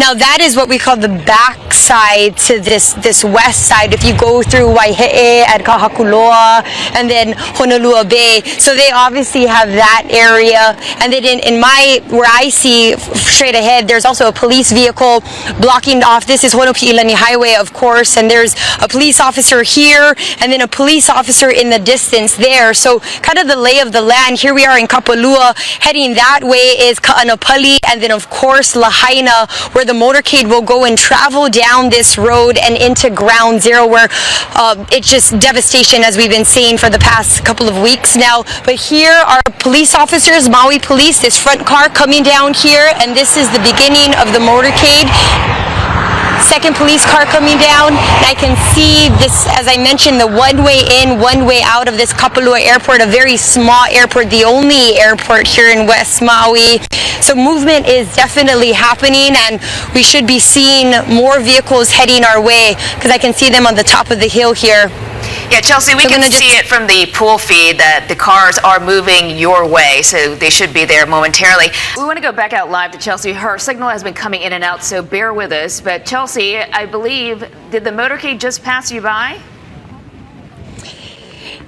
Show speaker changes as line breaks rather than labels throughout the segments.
Now that is what we call the back side to this west side. If you go through Waihe'e and Kahakuloa and then Honolulu Bay, so they obviously have that area. And then in where I see straight ahead, there's also a police vehicle blocking off. This is Honopi'ilani Highway, of course, and there's a police officer here and then a police officer in the distance there. So kind of the lay of the land. Here we are in Kapalua. Heading that way is Ka'anapali, and then of course Lahaina, where the motorcade will go and travel down this road and into ground zero, where it's just devastation, as we've been seeing for the past couple of weeks now. But here are police officers, Maui Police, this front car coming down here, and this is the beginning of the motorcade. Second police car coming down, and I can see this, as I mentioned, the one way in, one way out of this Kapalua Airport, a very small airport, the only airport here in West Maui. So movement is definitely happening, and we should be seeing more vehicles heading our way, because I can see them on the top of the hill here.
Yeah, Chelsea, we can see it from the pool feed that the cars are moving your way, so they should be there momentarily. We want to go back out live to Chelsea. Her signal has been coming in and out, so bear with us. But Chelsea, I believe, did the motorcade just pass you by?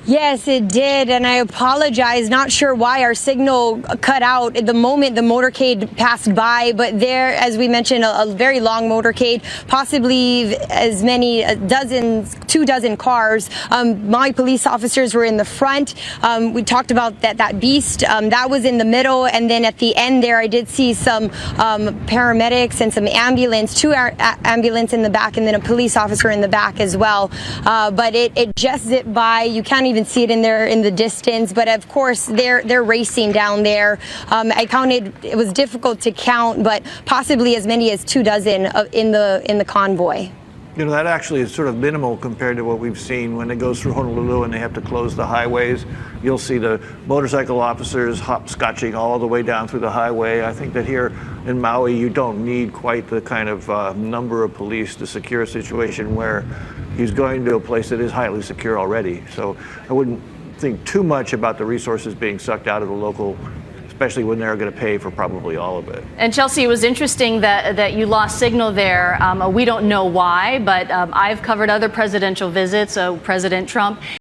Yes, it did, and I apologize. Not sure why our signal cut out at the moment the motorcade passed by, but there, as we mentioned, a very long motorcade, possibly as many two dozen cars. Maui police officers were in the front. We talked about that beast that was in the middle, and then at the end there, I did see some paramedics and some ambulance, two ambulance in the back, and then a police officer in the back as well. But it just zipped by. You can't even see it in the distance, but of course they're racing down there. I counted; it was difficult to count, but possibly as many as 2 dozen in the convoy.
You know, that actually is sort of minimal compared to what we've seen when it goes through Honolulu and they have to close the highways. You'll see the motorcycle officers hopscotching all the way down through the highway. I think that here in Maui, you don't need quite the kind of number of police to secure a situation where he's going to a place that is highly secure already. So I wouldn't think too much about the resources being sucked out of the local, especially when they're going to pay for probably all of it.
And Chelsea, it was interesting that you lost signal there. We don't know why, but I've covered other presidential visits, President Trump.